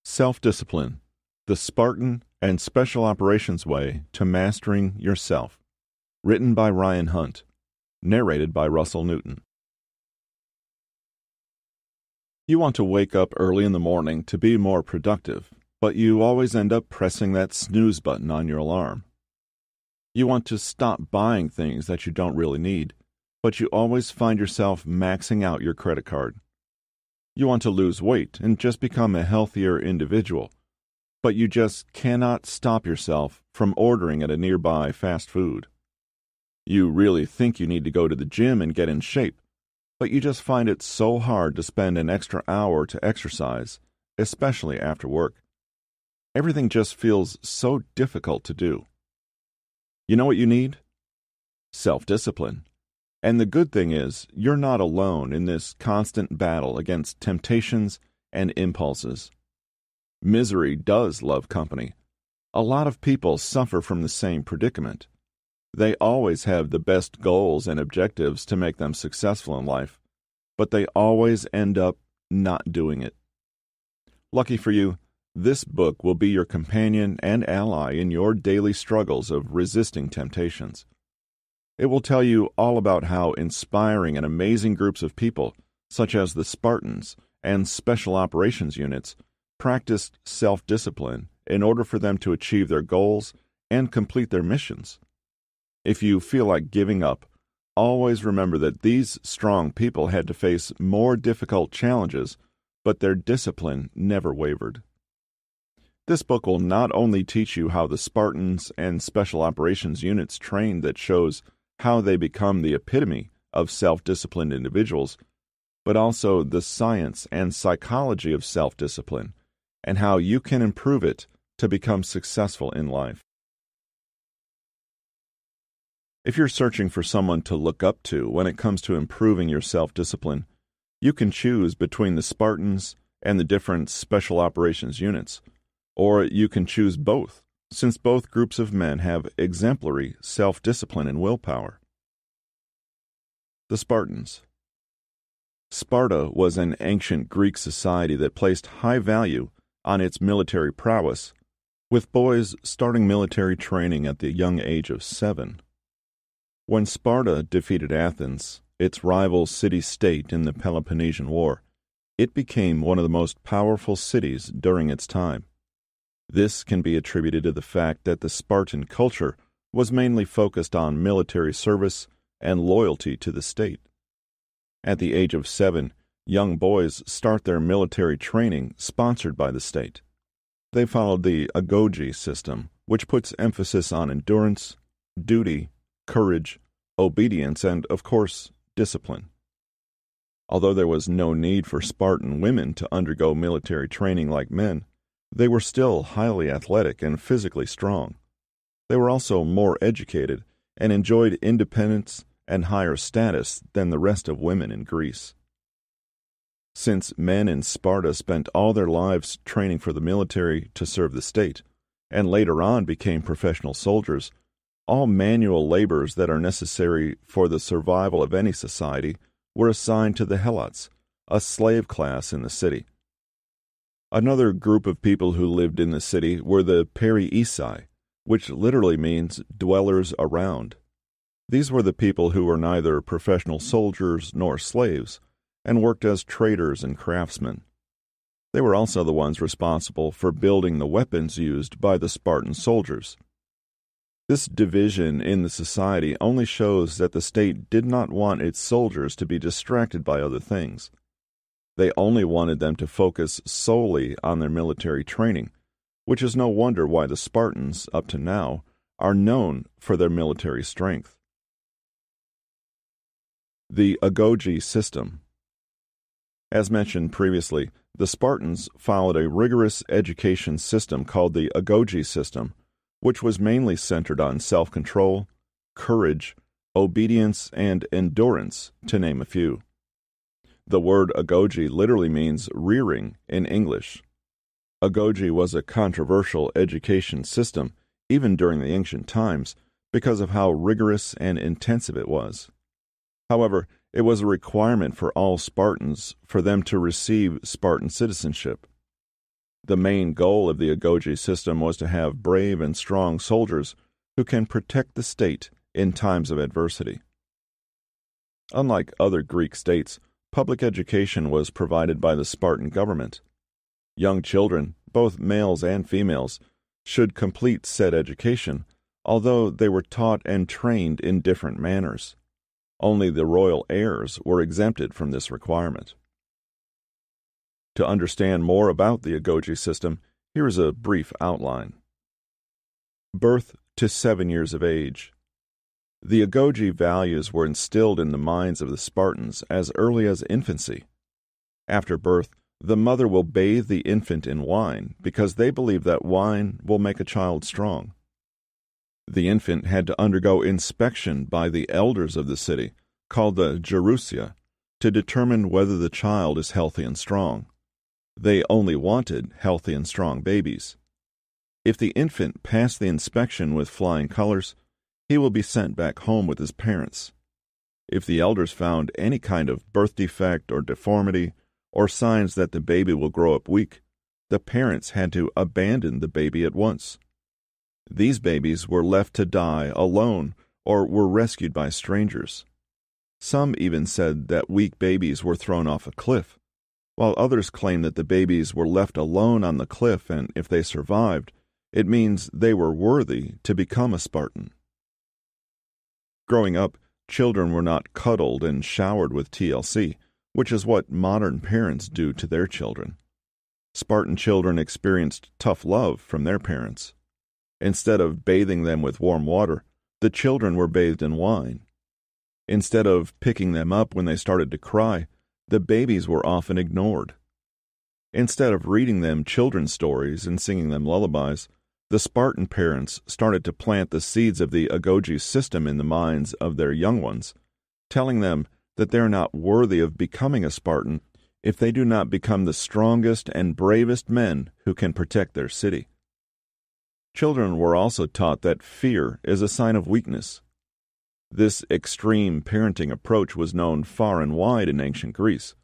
Self-Discipline, the Spartan and Special Operations Way to Mastering Yourself. Written by Ryan Hunt. Narrated by Russell Newton. You want to wake up early in the morning to be more productive, but you always end up pressing that snooze button on your alarm. You want to stop buying things that you don't really need, but you always find yourself maxing out your credit card. You want to lose weight and just become a healthier individual, but you just cannot stop yourself from ordering at a nearby fast food. You really think you need to go to the gym and get in shape, but you just find it so hard to spend an extra hour to exercise, especially after work. Everything just feels so difficult to do. You know what you need? Self-discipline. And the good thing is, you're not alone in this constant battle against temptations and impulses. Misery does love company. A lot of people suffer from the same predicament. They always have the best goals and objectives to make them successful in life, but they always end up not doing it. Lucky for you, this book will be your companion and ally in your daily struggles of resisting temptations. It will tell you all about how inspiring and amazing groups of people, such as the Spartans and Special Operations Units, practiced self-discipline in order for them to achieve their goals and complete their missions. If you feel like giving up, always remember that these strong people had to face more difficult challenges, but their discipline never wavered. This book will not only teach you how the Spartans and Special Operations Units trained that shows how they become the epitome of self-disciplined individuals, but also the science and psychology of self-discipline and how you can improve it to become successful in life. If you're searching for someone to look up to when it comes to improving your self-discipline, you can choose between the Spartans and the different Special Operations Units, or you can choose both, since both groups of men have exemplary self-discipline and willpower. The Spartans. Sparta was an ancient Greek society that placed high value on its military prowess, with boys starting military training at the young age of 7. When Sparta defeated Athens, its rival city-state in the Peloponnesian War, it became one of the most powerful cities during its time. This can be attributed to the fact that the Spartan culture was mainly focused on military service and loyalty to the state. At the age of 7, young boys start their military training sponsored by the state. They followed the Agoge system, which puts emphasis on endurance, duty, courage, obedience, and, of course, discipline. Although there was no need for Spartan women to undergo military training like men, they were still highly athletic and physically strong. They were also more educated and enjoyed independence and higher status than the rest of women in Greece. Since men in Sparta spent all their lives training for the military to serve the state, and later on became professional soldiers, all manual labors that are necessary for the survival of any society were assigned to the helots, a slave class in the city. Another group of people who lived in the city were the Periesai, which literally means dwellers around. These were the people who were neither professional soldiers nor slaves, and worked as traders and craftsmen. They were also the ones responsible for building the weapons used by the Spartan soldiers. This division in the society only shows that the state did not want its soldiers to be distracted by other things. They only wanted them to focus solely on their military training, which is no wonder why the Spartans, up to now, are known for their military strength. The Agoge system. As mentioned previously, the Spartans followed a rigorous education system called the Agoge system, which was mainly centered on self-control, courage, obedience, and endurance, to name a few. The word Agoge literally means rearing in English. Agoge was a controversial education system even during the ancient times because of how rigorous and intensive it was. However, it was a requirement for all Spartans for them to receive Spartan citizenship. The main goal of the Agoge system was to have brave and strong soldiers who can protect the state in times of adversity. Unlike other Greek states, public education was provided by the Spartan government. Young children, both males and females, should complete said education, although they were taught and trained in different manners. Only the royal heirs were exempted from this requirement. To understand more about the Agoge system, here is a brief outline. Birth to 7 years of age. The Agoge values were instilled in the minds of the Spartans as early as infancy. After birth, the mother will bathe the infant in wine because they believe that wine will make a child strong. The infant had to undergo inspection by the elders of the city, called the Gerousia, to determine whether the child is healthy and strong. They only wanted healthy and strong babies. If the infant passed the inspection with flying colors, he will be sent back home with his parents. If the elders found any kind of birth defect or deformity, or signs that the baby will grow up weak, the parents had to abandon the baby at once. These babies were left to die alone or were rescued by strangers. Some even said that weak babies were thrown off a cliff, while others claimed that the babies were left alone on the cliff, and if they survived, it means they were worthy to become a Spartan. Growing up, children were not cuddled and showered with TLC, which is what modern parents do to their children. Spartan children experienced tough love from their parents. Instead of bathing them with warm water, the children were bathed in wine. Instead of picking them up when they started to cry, the babies were often ignored. Instead of reading them children's stories and singing them lullabies, the Spartan parents started to plant the seeds of the Agoge system in the minds of their young ones, telling them that they are not worthy of becoming a Spartan if they do not become the strongest and bravest men who can protect their city. Children were also taught that fear is a sign of weakness. This extreme parenting approach was known far and wide in ancient Greece,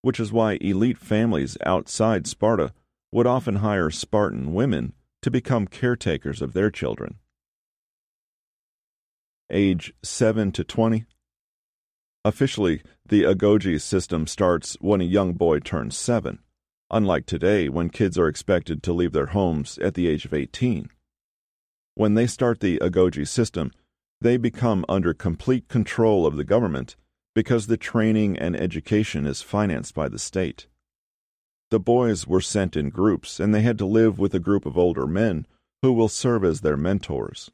which is why elite families outside Sparta would often hire Spartan women to become caretakers of their children. Age 7 to 20. Officially, the Agoge system starts when a young boy turns 7, unlike today when kids are expected to leave their homes at the age of 18. When they start the Agoge system, they become under complete control of the government because the training and education is financed by the state. The boys were sent in groups, and they had to live with a group of older men who will serve as their mentors.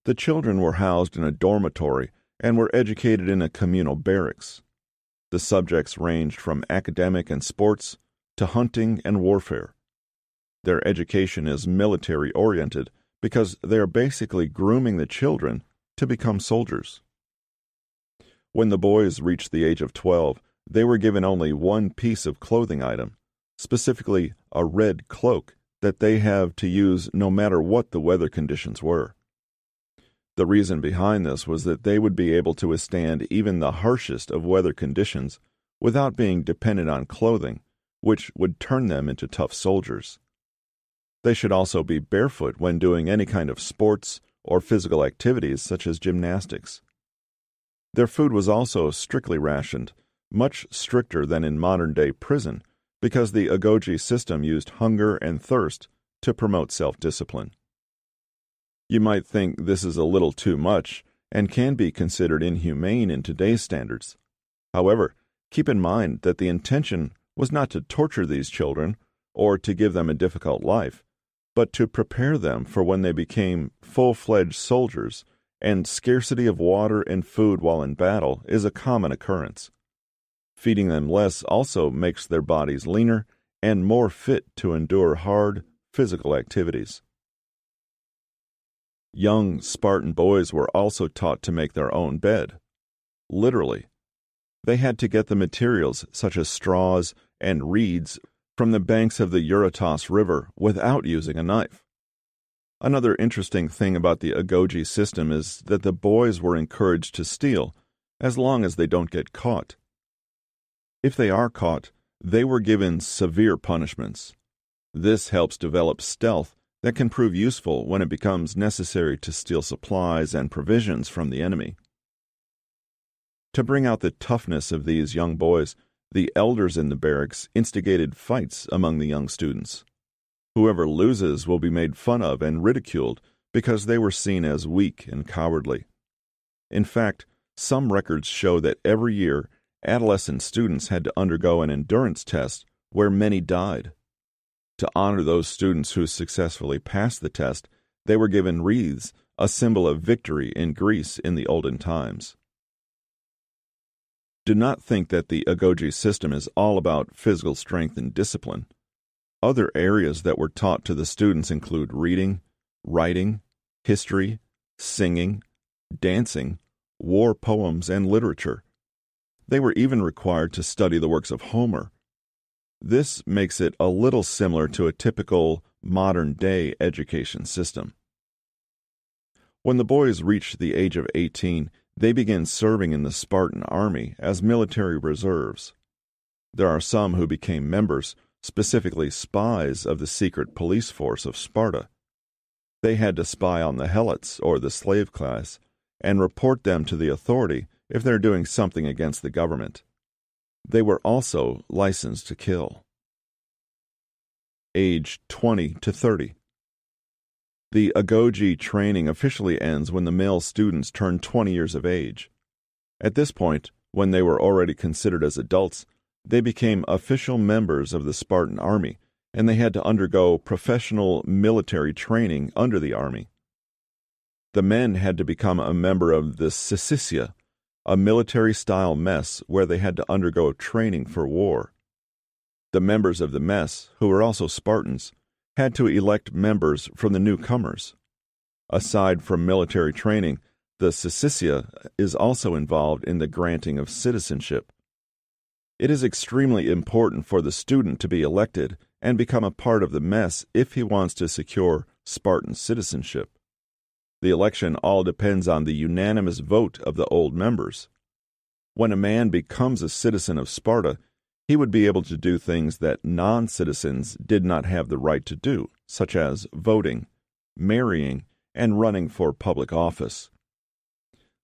The children were housed in a dormitory and were educated in a communal barracks. The subjects ranged from academic and sports to hunting and warfare. Their education is military-oriented because they are basically grooming the children to become soldiers. When the boys reached the age of 12, they were given only one piece of clothing item, specifically a red cloak that they have to use no matter what the weather conditions were. The reason behind this was that they would be able to withstand even the harshest of weather conditions without being dependent on clothing, which would turn them into tough soldiers. They should also be barefoot when doing any kind of sports or physical activities such as gymnastics. Their food was also strictly rationed, much stricter than in modern-day prison, because the Agoge system used hunger and thirst to promote self-discipline. You might think this is a little too much and can be considered inhumane in today's standards. However, keep in mind that the intention was not to torture these children or to give them a difficult life, but to prepare them for when they became full-fledged soldiers, and scarcity of water and food while in battle is a common occurrence. Feeding them less also makes their bodies leaner and more fit to endure hard physical activities. Young Spartan boys were also taught to make their own bed. Literally. They had to get the materials such as straws and reeds from the banks of the Eurotas River without using a knife. Another interesting thing about the Agoge system is that the boys were encouraged to steal as long as they don't get caught. If they are caught, they were given severe punishments. This helps develop stealth that can prove useful when it becomes necessary to steal supplies and provisions from the enemy. To bring out the toughness of these young boys, the elders in the barracks instigated fights among the young students. Whoever loses will be made fun of and ridiculed because they were seen as weak and cowardly. In fact, some records show that every year, adolescent students had to undergo an endurance test where many died. To honor those students who successfully passed the test, they were given wreaths, a symbol of victory in Greece in the olden times. Do not think that the Agoge system is all about physical strength and discipline. Other areas that were taught to the students include reading, writing, history, singing, dancing, war poems, and literature. They were even required to study the works of Homer. This makes it a little similar to a typical modern-day education system. When the boys reach the age of 18, they begin serving in the Spartan army as military reserves. There are some who became members, specifically spies of the secret police force of Sparta. They had to spy on the helots, or the slave class, and report them to the authority if they're doing something against the government. They were also licensed to kill. Age 20 to 30. The Agoge training officially ends when the male students turn 20 years of age. At this point, when they were already considered as adults, they became official members of the Spartan army, and they had to undergo professional military training under the army. The men had to become a member of the Syssitia, a military-style mess where they had to undergo training for war. The members of the mess, who were also Spartans, had to elect members from the newcomers. Aside from military training, the Syssitia is also involved in the granting of citizenship. It is extremely important for the student to be elected and become a part of the mess if he wants to secure Spartan citizenship. The election all depends on the unanimous vote of the old members. When a man becomes a citizen of Sparta, he would be able to do things that non-citizens did not have the right to do, such as voting, marrying, and running for public office.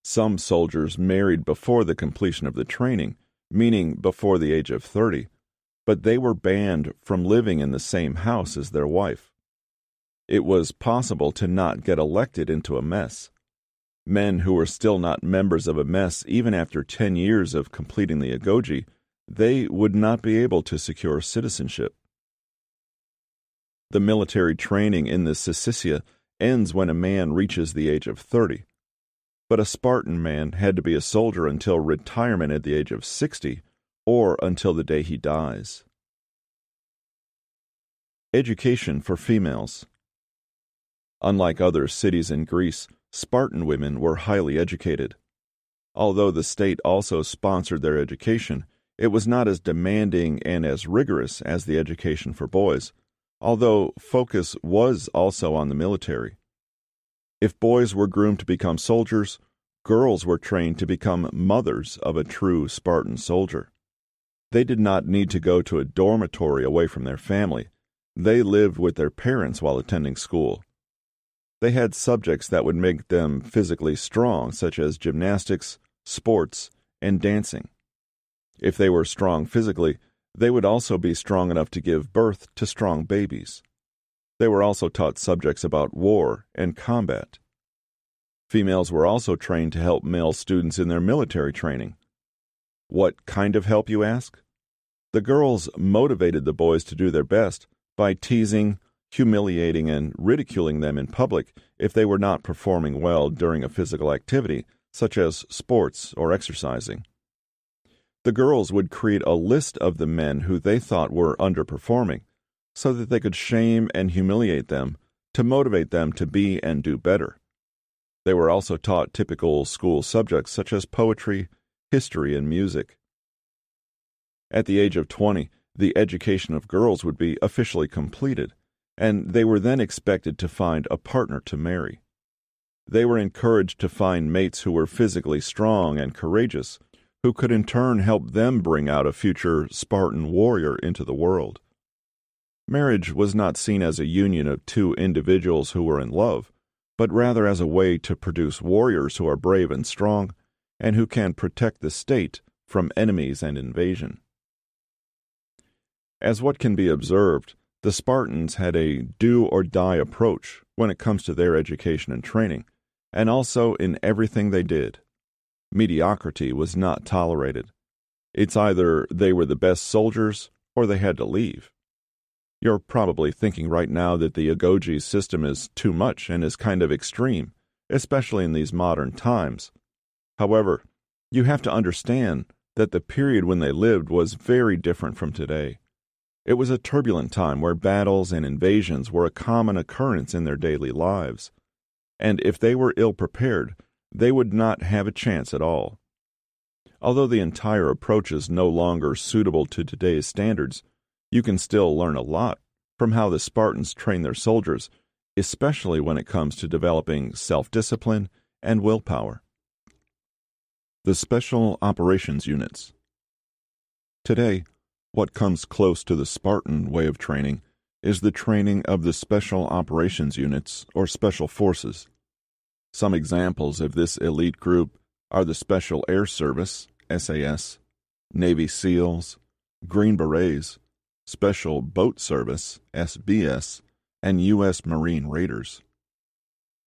Some soldiers married before the completion of the training, meaning before the age of 30, but they were banned from living in the same house as their wife. It was possible to not get elected into a mess. Men who were still not members of a mess even after 10 years of completing the Agoge, they would not be able to secure citizenship. The military training in the Syssitia ends when a man reaches the age of 30. But a Spartan man had to be a soldier until retirement at the age of 60, or until the day he dies. Education for females. Unlike other cities in Greece, Spartan women were highly educated. Although the state also sponsored their education, it was not as demanding and as rigorous as the education for boys, although focus was also on the military. If boys were groomed to become soldiers, girls were trained to become mothers of a true Spartan soldier. They did not need to go to a dormitory away from their family. They lived with their parents while attending school. They had subjects that would make them physically strong, such as gymnastics, sports, and dancing. If they were strong physically, they would also be strong enough to give birth to strong babies. They were also taught subjects about war and combat. Females were also trained to help male students in their military training. What kind of help, you ask? The girls motivated the boys to do their best by teasing, humiliating, and ridiculing them in public if they were not performing well during a physical activity, such as sports or exercising. The girls would create a list of the men who they thought were underperforming, so that they could shame and humiliate them to motivate them to be and do better. They were also taught typical school subjects such as poetry, history, and music. At the age of 20, the education of girls would be officially completed, and they were then expected to find a partner to marry. They were encouraged to find mates who were physically strong and courageous, who could in turn help them bring out a future Spartan warrior into the world. Marriage was not seen as a union of two individuals who were in love, but rather as a way to produce warriors who are brave and strong, and who can protect the state from enemies and invasion. As what can be observed, the Spartans had a do-or-die approach when it comes to their education and training, and also in everything they did. Mediocrity was not tolerated. It's either they were the best soldiers or they had to leave. You're probably thinking right now that the Agoge system is too much and is kind of extreme, especially in these modern times. However, you have to understand that the period when they lived was very different from today. It was a turbulent time where battles and invasions were a common occurrence in their daily lives, and if they were ill-prepared, they would not have a chance at all. Although the entire approach is no longer suitable to today's standards, you can still learn a lot from how the Spartans trained their soldiers, especially when it comes to developing self-discipline and willpower. The Special Operations Units. Today, what comes close to the Spartan way of training is the training of the Special Operations Units, or Special Forces. Some examples of this elite group are the Special Air Service, SAS, Navy SEALs, Green Berets, Special Boat Service, SBS, and U.S. Marine Raiders.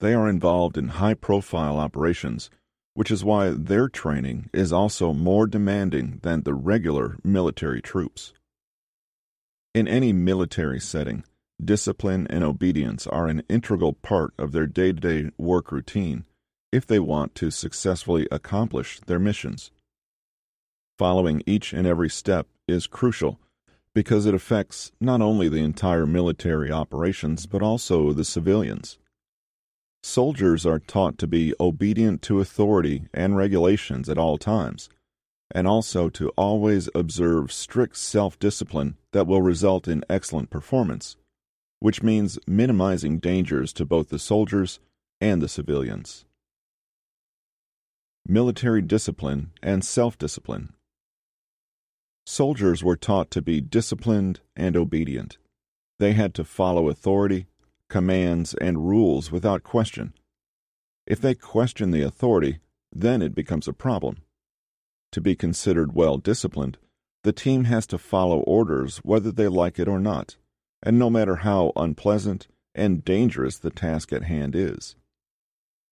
They are involved in high-profile operations, which is why their training is also more demanding than the regular military troops. In any military setting, discipline and obedience are an integral part of their day-to-day work routine if they want to successfully accomplish their missions. Following each and every step is crucial because it affects not only the entire military operations but also the civilians. Soldiers are taught to be obedient to authority and regulations at all times, and also to always observe strict self-discipline that will result in excellent performance, which means minimizing dangers to both the soldiers and the civilians. Military discipline and self-discipline. Soldiers were taught to be disciplined and obedient. They had to follow authority, commands, and rules without question. If they question the authority, then it becomes a problem. To be considered well-disciplined, the team has to follow orders whether they like it or not, and no matter how unpleasant and dangerous the task at hand is.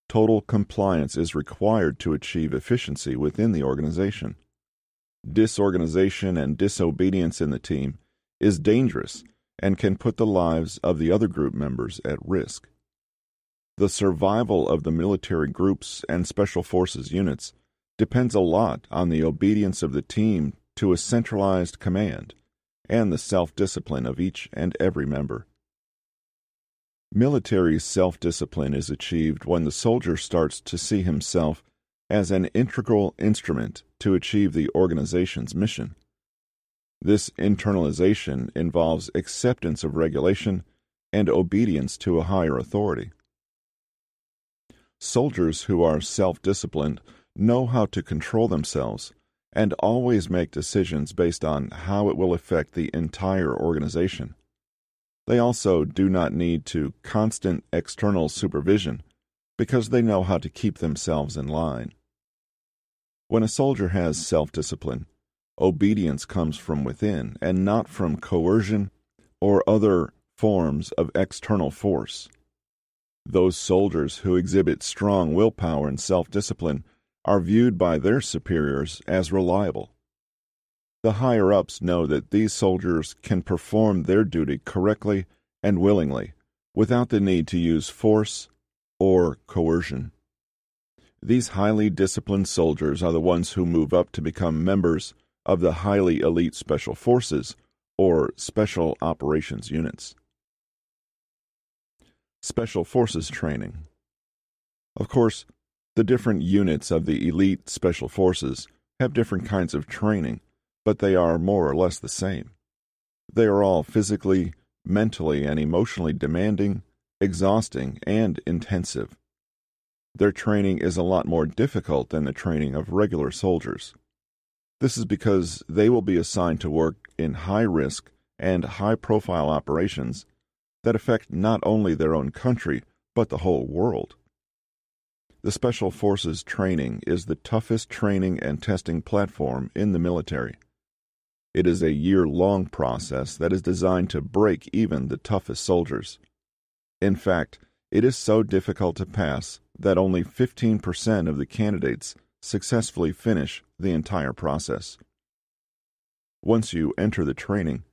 Total compliance is required to achieve efficiency within the organization. Disorganization and disobedience in the team is dangerous and can put the lives of the other group members at risk. The survival of the military groups and special forces units depends a lot on the obedience of the team to a centralized command and the self-discipline of each and every member. Military self-discipline is achieved when the soldier starts to see himself as an integral instrument to achieve the organization's mission. This internalization involves acceptance of regulation and obedience to a higher authority. Soldiers who are self-disciplined know how to control themselves and always make decisions based on how it will affect the entire organization. They also do not need constant external supervision because they know how to keep themselves in line. When a soldier has self-discipline, obedience comes from within and not from coercion or other forms of external force. Those soldiers who exhibit strong willpower and self-discipline are viewed by their superiors as reliable. The higher-ups know that these soldiers can perform their duty correctly and willingly without the need to use force or coercion. These highly disciplined soldiers are the ones who move up to become members of the highly elite special forces or special operations units. Special forces training. Of course, the different units of the elite special forces have different kinds of training, but they are more or less the same. They are all physically, mentally, and emotionally demanding, exhausting, and intensive. Their training is a lot more difficult than the training of regular soldiers. This is because they will be assigned to work in high-risk and high-profile operations that affect not only their own country, but the whole world. The Special Forces training is the toughest training and testing platform in the military. It is a year-long process that is designed to break even the toughest soldiers. In fact, it is so difficult to pass that only 15% of the candidates successfully finish the entire process. Once you enter the training,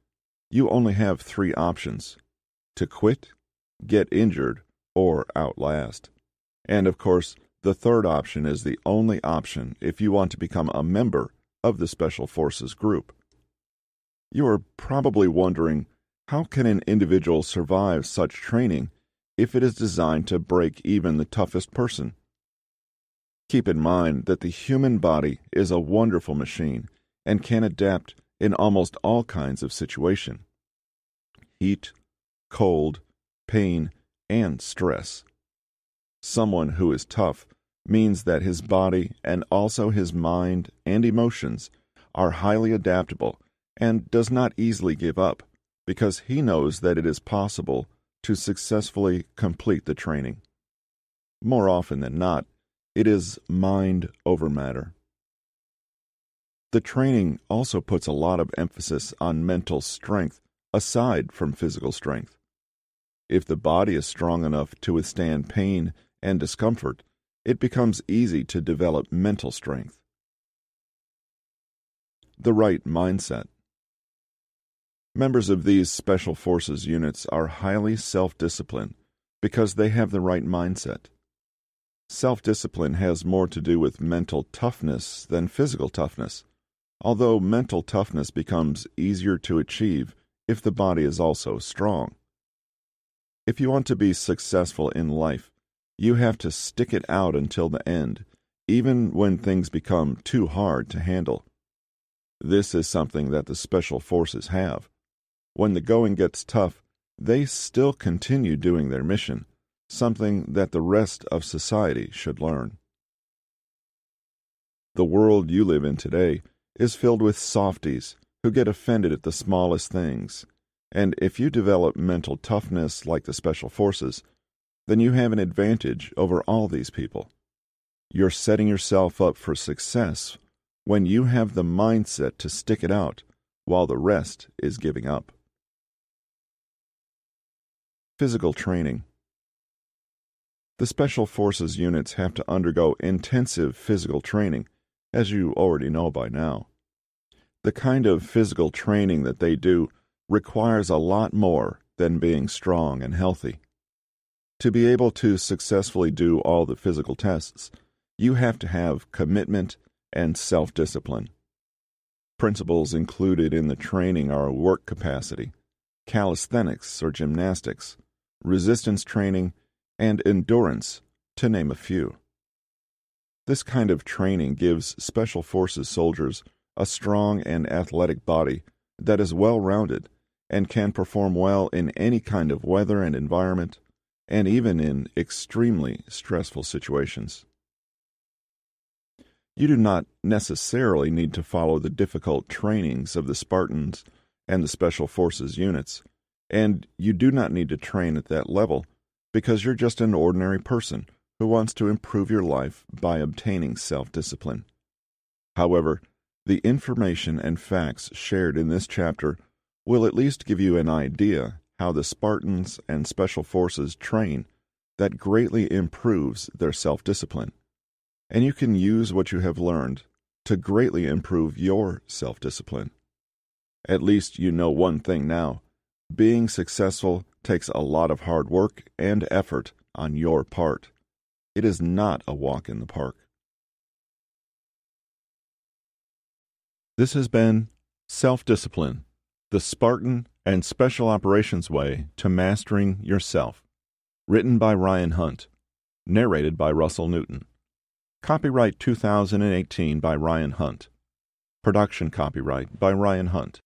you only have 3 options: to quit, get injured, or outlast. And of course, the third option is the only option if you want to become a member of the Special Forces group. You are probably wondering, how can an individual survive such training if it is designed to break even the toughest person? Keep in mind that the human body is a wonderful machine and can adapt in almost all kinds of situations: heat, cold, pain, and stress. Someone who is tough means that his body and also his mind and emotions are highly adaptable and does not easily give up, because he knows that it is possible to successfully complete the training. More often than not, it is mind over matter. The training also puts a lot of emphasis on mental strength aside from physical strength. If the body is strong enough to withstand pain and discomfort, it becomes easy to develop mental strength. The right mindset. Members of these Special Forces units are highly self-disciplined because they have the right mindset. Self-discipline has more to do with mental toughness than physical toughness, although mental toughness becomes easier to achieve if the body is also strong. If you want to be successful in life, you have to stick it out until the end, even when things become too hard to handle. This is something that the Special Forces have. When the going gets tough, they still continue doing their mission, something that the rest of society should learn. The world you live in today is filled with softies who get offended at the smallest things, and if you develop mental toughness like the Special Forces, then you have an advantage over all these people. You're setting yourself up for success when you have the mindset to stick it out while the rest is giving up. Physical training. The Special Forces units have to undergo intensive physical training, as you already know by now. The kind of physical training that they do requires a lot more than being strong and healthy. To be able to successfully do all the physical tests, you have to have commitment and self-discipline. Principles included in the training are work capacity, calisthenics or gymnastics, resistance training, and endurance, to name a few. This kind of training gives Special Forces soldiers a strong and athletic body that is well-rounded and can perform well in any kind of weather and environment, and even in extremely stressful situations. You do not necessarily need to follow the difficult trainings of the Spartans and the Special Forces units, and you do not need to train at that level because you're just an ordinary person who wants to improve your life by obtaining self-discipline. However, the information and facts shared in this chapter will at least give you an idea how the Spartans and Special Forces train that greatly improves their self-discipline, and you can use what you have learned to greatly improve your self-discipline. At least you know one thing now: being successful takes a lot of hard work and effort on your part. It is not a walk in the park. This has been Self-Discipline, the Spartan and Special Operations Way to Mastering Yourself, written by Ryan Hunt, narrated by Russell Newton. Copyright 2018 by Ryan Hunt. Production copyright by Ryan Hunt.